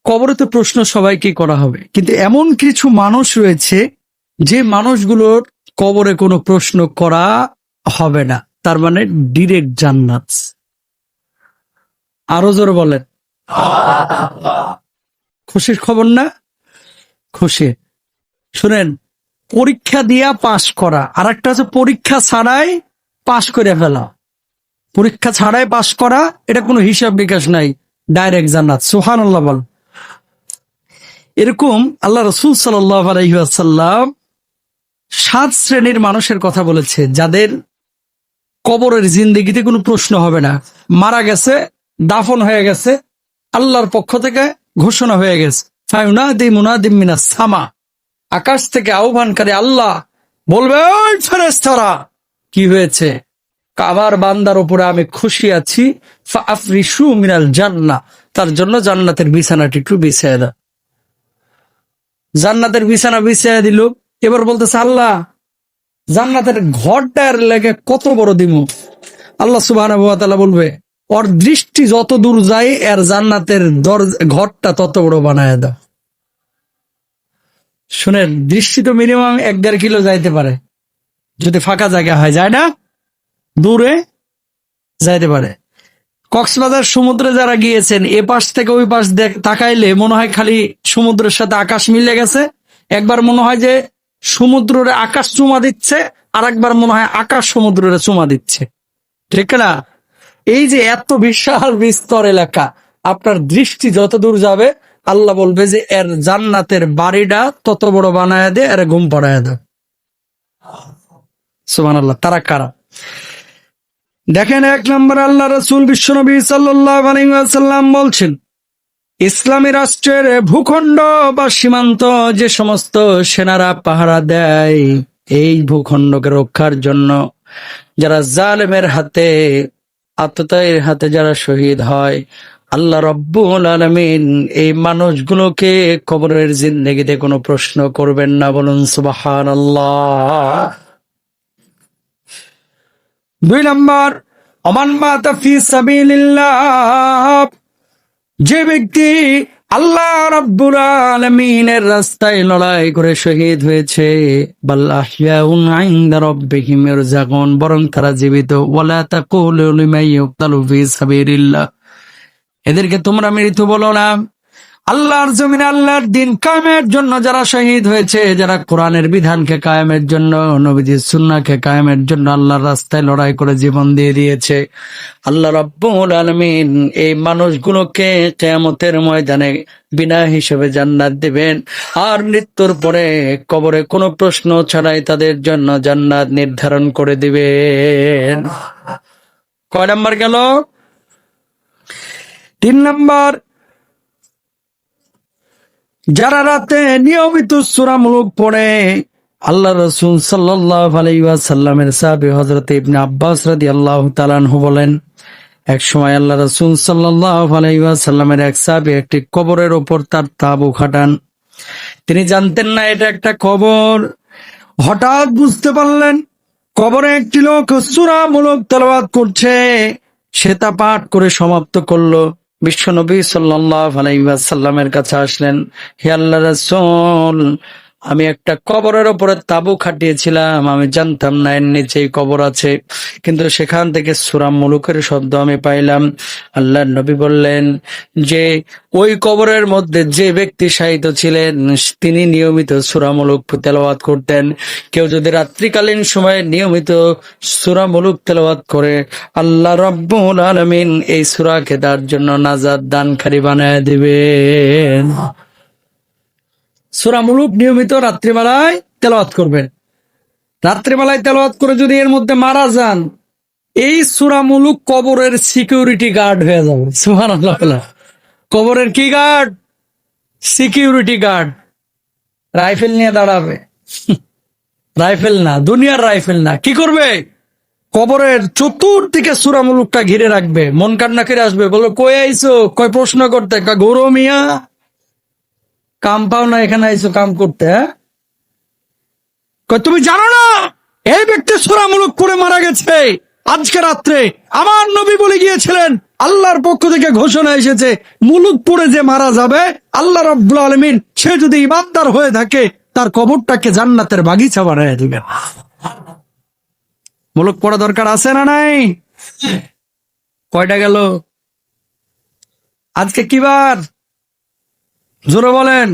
কবরে তো প্রশ্ন সবাইকে করা হবে, কিন্তু এমন কিছু মানুষ রয়েছে যে মানুষগুলোর কবরে কোনো প্রশ্ন করা হবে না, তার মানে ডিরেক্ট জান্নাত। আরো জোরে বলেন, খুশির খবর না? খুশি। শুনেন, পরীক্ষা দিয়া পাশ করা আর একটা হচ্ছে পরীক্ষা ছাড়াই পাশ করে ফেলা। পরীক্ষা ছাড়াই পাশ করা, এটা কোনো হিসাব নিকাশ নাই, ডাইরেক্ট জান্নাত। সুবহানাল্লাহ বল। এরকম আল্লাহ রাসূল সাল্লাল্লাহু আলাইহি ওয়াসাল্লাম 7 শ্রেণীর মানুষের কথা বলেছে যাদের কবরের জিন্দেগিতে কোনো প্রশ্ন হবে না। মারা গেছে, দাফন হয়ে গেছে, আল্লাহর পক্ষ থেকে ঘোষণা হয়ে গেছে, ফায়ুনাদি মুনাদিম মিনাস সামা, আকাশ থেকে আহ্বানকারী আল্লাহ বলবে, ওই ফেরেশতারা, কি হয়েছে? আমার বান্দার উপরে আমি খুশি আছি, ফাআফরিশু মিনাল জান্নাহ, তার জন্য জান্নাতের বিছানাটি একটু বিছিয়ে দাও। জান্নাতের বিছানা বিছিয়ে দিল। এবার বলতেছে, আল্লাহ জান্নাতের ঘরটার লেগে কত বড় দিমু? আল্লাহ সুবহানাহু ওয়া তাআলা বলবে, ওর দৃষ্টি যত দূর যায় এর জান্নাতের ঘরটা তত বড় বানায় দাও। শুনেন, দৃষ্টি তো মিনিমাম 1-1.5 কিলো যাইতে পারে যদি ফাঁকা জায়গা হয়, যায় না? দূরে যাইতে পারে। কক্সবাজার সমুদ্রে যারা গিয়েছেন, এ পাশ থেকে ওই পাশ তাকাইলে মনে হয় খালি সমুদ্রের সাথে আকাশ মিলে গেছে। একবার মনে হয় যে সমুদ্রের আকাশ চুমা দিচ্ছে, আর একবার মনে হয় আকাশ সমুদ্রের চুমা দিচ্ছে, ঠিক না? এই যে এত বিশাল বিস্তর এলাকা, আপনার দৃষ্টি যত দূর যাবে আল্লাহ বলবে যে এর জান্নাতের বাড়িটা তত বড় বানায় দে, এর ঘুম পড়ায় দে। সুবহানাল্লাহ। তারা কারা? দেখেন, 1 নম্বর আল্লাহ রাসূল বিশ্বনবী সাল্লাল্লাহু আলাইহি ওয়াসাল্লাম বলছেন, ইসলামী রাষ্ট্রের ভূখণ্ড বা সীমান্ত যে সমস্ত সেনারা পাহারা দেয়, এই ভূখণ্ডকে রক্ষার জন্য যারা জালেমের হাতে, আততায়ীর হাতে যারা শহীদ হয়, আল্লাহ রাব্বুল আলামিন এই মানুষগুলোকে কবরের জিন্দেগিতে কোনো প্রশ্ন করবেন না। বলুন সুবহানাল্লাহ। 2 নম্বর, ওমান মাতা ফি সাবিলিল্লাহ, যে ব্যক্তি আল্লাহ রাব্বুল আলামিনের রাস্তায় লড়াই করে শহীদ হয়েছে, বাল আহইয়াউন ইনদা রাব্বিহিম ইরজাকুন, বরং তারা জীবিত। ওয়ালা তাকুলু লিমান ইউকতালু ফি সাবিলিল্লাহ, এদেরকে তোমরা মৃত বলো না। আল্লাহর জমিনে আল্লাহর দিন কায়েমের জন্য যারা শহীদ হয়েছে, যারা কোরআনের বিধানকে কায়েমের জন্য, নবীজির সুন্নাহকে কায়েমের জন্য আল্লাহর রাস্তায় লড়াই করে জীবন দিয়ে দিয়েছে, আল্লাহ রাব্বুল আলামিন এই মানুষগুলোকে কিয়ামতের ময়দানে বিনা হিসেবে জান্নাত দিবেন। আর মৃত্যুর পরে কবরে কোনো প্রশ্ন ছাড়াই তাদের জন্য জান্নাত নির্ধারণ করে দিবেন। কয় নাম্বার গেল? 3 নম্বর, যারা রাতে নিয়মিত সূরা মুলক পড়ে, আল্লাহ রাসূল সাল্লাল্লাহু আলাইহি ওয়াসাল্লামের সাহাবী হযরত ইবনে আব্বাস রাদিয়াল্লাহু তাআলা আনহু বলেন, এক সময় আল্লাহ রাসূল সাল্লাল্লাহু আলাইহি ওয়াসাল্লামের এক সাহাবী একটি কবরের উপর তার তাঁবু খাটান। তিনি জানতেন না এটা একটা কবর। হঠাৎ বুঝতে পারলেন কবরে একটি লোক সূরা মুলক তেলাওয়াত করছে। সে তা পাঠ করে সমাপ্ত করলো। বিশ্বনবী সাল্লাল্লাহু আলাইহি ওয়াসাল্লামের কাছে আসলেন, হে আল্লাহর রাসূল, আমি একটা কবরের উপরে তাঁবু খাটিয়েছিলাম, আমি জানতাম না এর নিচেই কবর আছে, কিন্তু সেখান থেকে সূরা মুলুকের শব্দ আমি পাইলাম। আল্লাহর নবী বললেন যে ওই কবরের মধ্যে যে ব্যক্তি শায়িত ছিলেন তিনি নিয়মিত সূরা মুলুক তেলাওয়াত করতেন। কেউ যদি রাত্রিকালীন সময়ে নিয়মিত সূরা মুলুক তেলাওয়াত করে, আল্লাহ রাব্বুল আলামিন এই সূরাকে তার জন্য নাজাত দানকারী বানায় দিবেন। সূরা মুলুক নিয়মিত রাত্রিবেলায় তেলাওয়াত করবেন। রাত্রিবেলায় তেলাওয়াত করে যদি এর মধ্যে মারা যান, এই সূরা মুলুক কবরের সিকিউরিটি গার্ড হয়ে যাবে। সুবহানাল্লাহ। কবরের কি গার্ড? Security guard. রাইফেল নিয়ে দাঁড়াবে। রাইফেল না, দুনিয়ার রাইফেল না। কি করবে? কবরের চতুর্দিকে সূরা মুলুকটা ঘিরে রাখবে। মন কান্না করে আসবে, বলবে, কই আইছো? কয় প্রশ্ন করতে? গৌর মিয়া, কাম পাও না, এখানে আইছো কাম করতে? হ্যাঁ, তুমি জানো না এই ব্যক্তি সূরা মুলুক পড়ে মারা গেছে আজকে রাত্রে? আমার নবী বলে গিয়েছিলেন আল্লাহর পক্ষ থেকে ঘোষণা এসেছে, মুলুক পড়ে যে মারা যাবে, আল্লাহ রাব্বুল আলামিন সে যদি ইমানদার হয়ে থাকে তার কবরটাকে জান্নাতের বাগিচা বানায় দিবেন। মুলুক পড়া দরকার আছে না নাই? কয়টা গেল? আজকে কি বার? জোরে বলেন।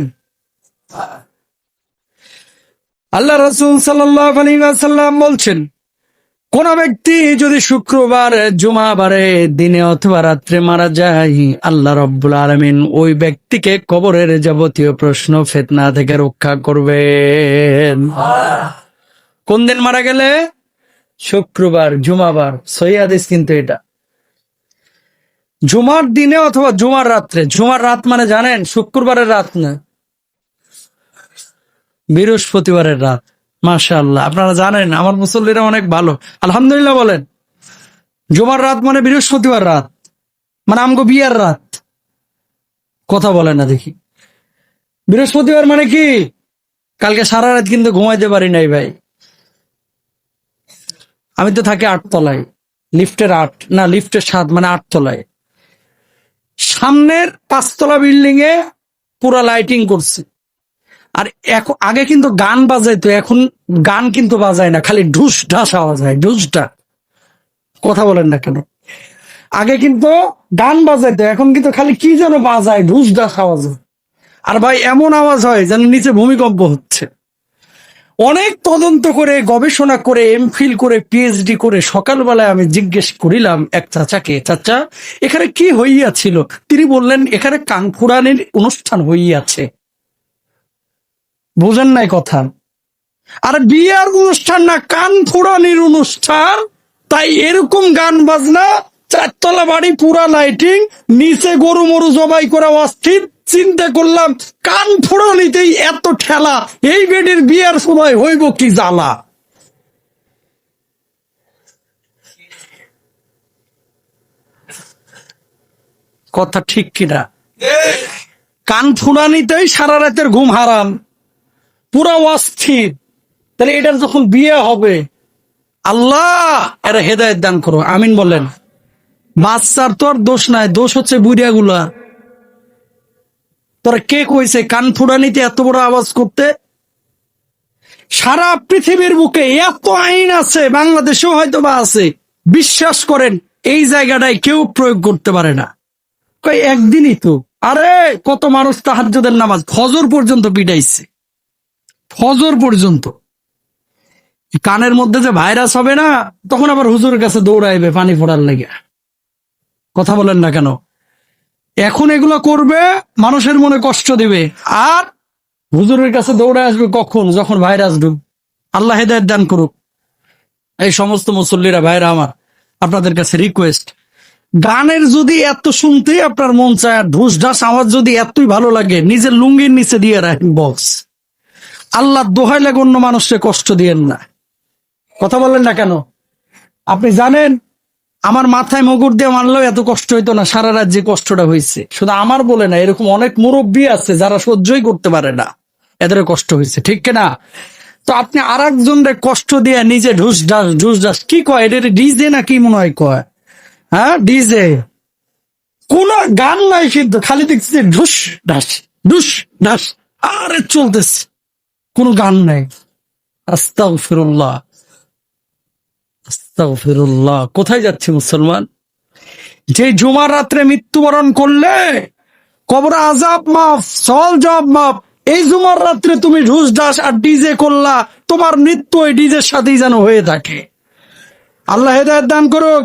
আল্লাহ রাসূল সাল্লাল্লাহু আলাইহি ওয়াসাল্লাম বলছেন, কোন ব্যক্তি যদি শুক্রবার জুমাবারে দিনে অথবা রাত্রে মারা যায়, আল্লাহ রাব্বুল আলামিন ওই ব্যক্তিকে কবরের যাবতীয় প্রশ্ন ফিতনা থেকে রক্ষা করবেন। কোন দিন মারা গেলে? শুক্রবার, জুমাবার। সহিহ হাদিস কিন্তু এটা। জুমার দিনে অথবা জুমার রাত্রে। জুমার রাত মানে জানেন? শুক্রবারের রাত না, বৃহস্পতিবারের রাত। মাশাআল্লাহ, আপনারা জানেন আমার মুসল্লিরা অনেক ভালো, আলহামদুলিল্লাহ বলেন। জুমার রাত মানে বৃহস্পতিবার রাত, মানে আমগো বিয়ার রাত। কথা বলে না দেখি। বৃহস্পতিবার মানে কি? কালকে সারা রাত কিন্তু ঘুমাইতে পারি নাই ভাই। আমি তো থাকি 8 তলায়, লিফটের 8 না লিফটের 7, মানে 8 তলায়। সামনের 5 তলা বিল্ডিং এ পুরা লাইটিং করছে। আর এখন, আগে কিন্তু গান বাজাইতো, এখন গান কিন্তু বাজায় না, খালি ঢুস ঢাস আওয়াজ হয়, ঢুস ঢাস। কথা বলেন না কেন? আগে কিন্তু গান বাজাইতো, এখন কিন্তু খালি কি যেন বাজায়, ঢুস ঢাস আওয়াজ হয়। আর ভাই এমন আওয়াজ হয় যেন নিচে ভূমিকম্প হচ্ছে। অনেক তদন্ত করে, গবেষণা করে, এমফিল করে, পিএইচডি করে সকালবেলায় আমি জিজ্ঞেস করিলাম এক চাচাকে, চাচা এখানে কি হইয়াছিল? তিনি বললেন, এখানে কান ফুরানির অনুষ্ঠান হইয়াছে। বুঝেন নাই কথা? আর বিয়ার অনুষ্ঠান না, কান ফুরানির অনুষ্ঠান। তাই এরকম গান বাজনা, 4 তলা বাড়ি, পুরা লাইটিং, নিচে গরু মরু জবাই করা অস্থির। চিন্তা করলাম, কান ফুরানিতেই এত ঠেলা, এই বেডের বিয়ার সময় হইব কি জ্বালা। কথা ঠিক কিনা? কান ফুরানিতেই সারা রাতের ঘুম হারাম, পুরা অস্থির। তাহলে এটার যখন বিয়ে হবে, আল্লাহ এরা হেদায়েত দান করো, আমিন বলেন। বাচ্চার তো আর দোষ নাই, দোষ হচ্ছে বুড়িয়া গুলা। তোরা কে কইছে কান ফুরানিতে এত বড় আওয়াজ করতে? সারা পৃথিবীর বুকে এত আইন আছে, বাংলাদেশেও হয়তো বা আছে, বিশ্বাস করেন এই জায়গাটায় কেউ প্রয়োগ করতে পারে না। কই একদিনই তো, আরে কত মানুষ তাহাজ্জুদের নামাজ ফজর পর্যন্ত পিটাইছে, ফজর পর্যন্ত। কানের মধ্যে যে ভাইরাস হবে না, তখন আবার হুজুরের কাছে দৌড়াইবে পানি ফোড়ার লেগে। কথা বলেন না কেন? এখন এগুলো করবে, মানুষের মনে কষ্ট দিবে, আর হুজুরের কাছে দৌড়ে আসবে কখন? যখন ভাইরাস ঢুক। আল্লাহ হেদায়েত দান করুক। এই সমস্ত মুসল্লিরা, ভাইরা আমার, আপনাদের কাছে রিকোয়েস্ট, গানের যদি এত শুনতে আপনার মন চায়, ঢুস ঢাস আওয়াজ যদি এতই ভালো লাগে, নিজের লুঙ্গির নিচে দিয়ে রাখেন বক্স। আল্লাহ দোহাই লাগে অন্য মানুষকে কষ্ট দিয়েন না। কথা বলেন না কেন? আপনি জানেন আমার মাথায় মগুর দিয়ে মারলেও এত কষ্ট হইতো না, সারা রাত যে কষ্টটা হয়েছে। শুধু আমার বলে না, এরকম অনেক মুরব্বী আছে যারা সহ্যই করতে পারে না, এদের কষ্ট হয়েছে, ঠিক কিনা? তো আপনি আর একজনের কষ্ট দিয়ে নিজে ঢুস ঢাস কি কয়, এটা ডিজে না কি মনে হয় কয়? হ্যাঁ ডিজে। কোন গান নাই কিন্তু, খালি দেখছি ঢুস ঢাস আরে চলতেছে, কোন গান নাই। আস্তাগফিরুল্লাহ, আস্তাগফিরুল্লাহ। কোথায় যাচ্ছে মুসলমান? যে জুমার রাত্রে মৃত্যুবরণ করলে কবর আযাব মাফ, সওয়াল জবাব মাফ। এই জুমার রাত্রে তুমি ঢুস ঢাস আর ডিজে করলা, তোমার মৃত্যু ওই ডিজের সাথেই যেন হয়ে থাকে। আল্লাহ হেদায়েত দান করুক।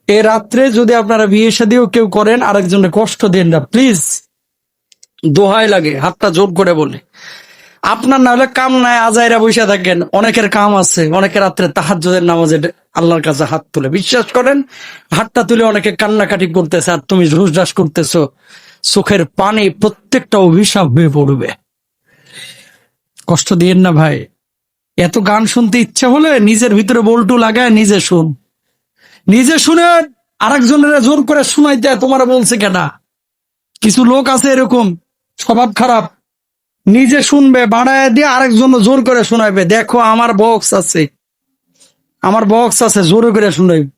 এ রাত্রে যদি আপনারা বিয়ে শাদীও কেউ করেন, আরেকজনের কষ্ট দেন না প্লিজ, দোহাই লাগে, হাতটা জোর করে বলে। আপনার না হলে কাম নাই, আজাইরা বসে থাকেন, অনেকের কাম আছে, অনেকে রাত্রে তাহাজ্জুদের নামাজে আল্লাহর কাছে হাত তুলে, বিশ্বাস করেন হাতটা তুলে অনেকে কান্নাকাটি করতেছে, আর তুমি ঢুসঢাস করতেছো, চোখের পানি প্রত্যেকটা অভিশাপ হয়ে পড়বে। কষ্ট দিয়েন না ভাই। এত গান শুনতে ইচ্ছা হলে নিজের ভিতরে বল্টু লাগায় নিজে শুন, নিজে শুনে আরেকজনের জোর করে শুনাইতে তোমার বলছে কেনা? কিছু লোক আছে এরকম স্বভাব খারাপ, নিজে শুনবে বাড়ায় দিয়ে আরেকজন জোর করে শোনাইবে, দেখো আমার বক্স আছে, আমার বক্স আছে, জোর করে শুনাইবে।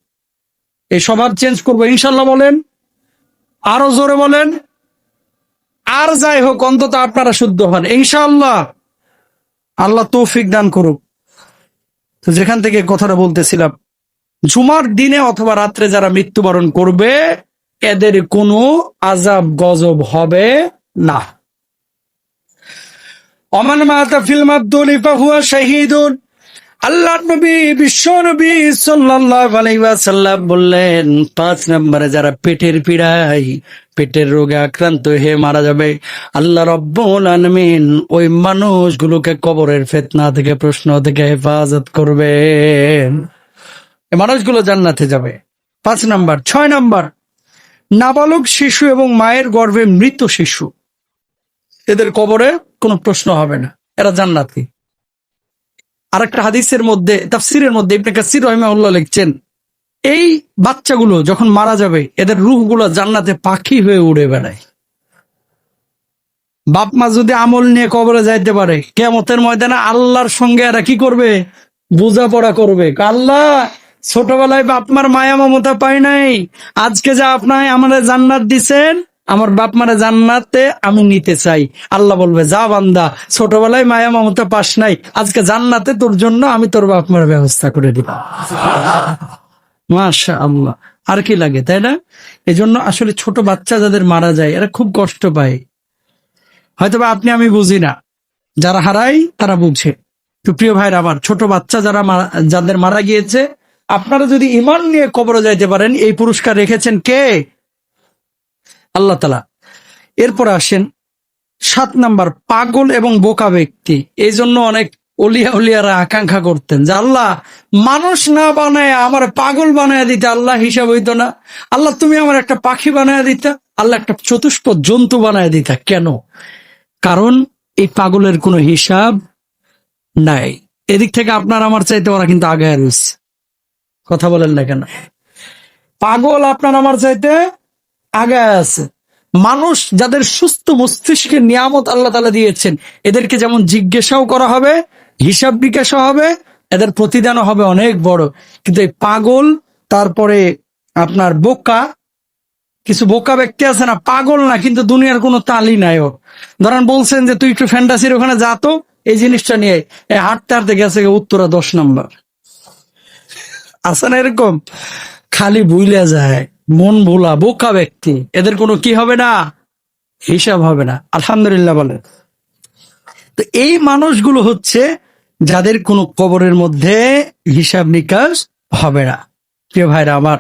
এই স্বভাব চেঞ্জ করবো ইনশাল্লাহ বলেন, আরো জোরে বলেন। আর যাই হোক, অন্তত আপনারা শুদ্ধ হন ইনশাআল্লাহ। আল্লাহ তৌফিক দান করুক। তো যেখান থেকে কথাটা বলতেছিলাম, জুমার দিনে অথবা রাত্রে যারা মৃত্যুবরণ করবে এদের কোনো আযাব গজব হবে না। ওমান মাতা ফিল মাদদুনি ফাহুয়া শাহীদুন। আল্লাহর নবী বিশ্ব নবী সাল্লাল্লাহু আলাইহি ওয়াসাল্লাম বললেন, 5 নম্বরে যারা পেটের পীড়ায়, পেটের রোগে আক্রান্ত হয়ে মারা যাবে, আল্লাহ রাব্বুল আলামিন ওই মানুষগুলোকে কবরের ফিতনা থেকে, প্রশ্ন থেকে হেফাজত করবেন। এই মানুষগুলো জান্নাতে যাবে। 5 নাম্বার। 6 নাম্বার, নাবালক শিশু এবং মায়ের গর্ভে মৃত শিশু, এদের কবরে কোনো প্রশ্ন হবে না, এরা জান্নাতি। আরেকটা হাদিসের মধ্যে, তাফসিরের মধ্যে ইবনে কাসির রাহিমাহুল্লাহ লিখছেন, এই বাচ্চাগুলো যখন মারা যাবে এদের রূহগুলো জান্নাতে পাখি হয়ে উড়ে বেড়ায়। বাপ মা যদি আমল নিয়ে কবরে যাইতে পারে, কিয়ামতের ময়দানে আল্লাহর সঙ্গে এরা কি করবে? বোঝাপড়া করবে। আল্লাহ, ছোটবেলায় বাপ মার মায়া মমতা পাই নাই, আজকে যা আপনার আমাদের জান্নাত দিছেন, আমার বাপ মারে জান্নাতে আমি নিতে চাই। আল্লাহ বলবে, যা বান্দা, ছোটবেলায় মায়া মমতা পাস নাই, আজকে জান্নাতে তোর জন্য আমি তোর বাপ মার ব্যবস্থা করে দিলাম। মাশাআল্লাহ, আর কি লাগে, তাই না? এজন্য আসলে ছোট বাচ্চা যাদের মারা যায় এরা খুব কষ্ট পায়। হয়তোবা আপনি আমি বুঝি না, যারা হারাই তারা বুঝে। তো প্রিয় ভাইরা আমার, ছোট বাচ্চা যাদের মারা গিয়েছে, আপনারা যদি ঈমান নিয়ে কবরে যাইতে পারেন, এই পুরস্কার রেখেছেন কে? আল্লাহ তাআলা। এরপর আসেন 7 নাম্বার, পাগল এবং বোকা ব্যক্তি। এই জন্য অনেক ওলিয়ারা আকাঙ্ক্ষা করতেন যে আল্লাহ, মানুষ না বানায় আমার পাগল বানায় দিতে, আল্লাহ হিসাব হইতো না। আল্লাহ, তুমি আমার একটা পাখি বানায় দিতা, আল্লাহ একটা চতুষ্পদ জন্তু বানায় দিতা। কেন? কারণ এই পাগলের কোনো হিসাব নাই। এদিক থেকে আপনার আমার চাইতে ওরা কিন্তু আগে রয়েছে। কথা বলেন না কেন? পাগল আপনার আমার চাইতে আগে আছে। মানুষ যাদের সুস্থ মস্তিষ্কের নিয়ামত আল্লাহ তাআলা দিয়েছেন, এদেরকে যেমন জিজ্ঞাসাও করা হবে, হিসাব বিকাশও হবে, এদের প্রতিদানও হবে অনেক বড়। কিন্তু এই পাগল, তারপরে আপনার বোকা, কিছু বোকা ব্যক্তি আছে না, পাগল না কিন্তু দুনিয়ার কোনো তালি নাই ওর। ধরেন বলছেন যে তুই একটু ফ্যান্টাসির ওখানে যা, তো এই জিনিসটা নিয়ে হাঁটতে হাঁটতে গেছে উত্তরা 10 নম্বর। আছে না এরকম? খালি ভুলে যায়, মন ভোলা বোকা ব্যক্তি, এদের কোনো কি হবে না? হিসাব হবে না। আলহামদুলিল্লাহ বলেন। তো এই মানুষগুলো হচ্ছে যাদের কোনো কবরের মধ্যে হিসাব নিকাশ হবে না। প্রিয় ভাইরা আমার,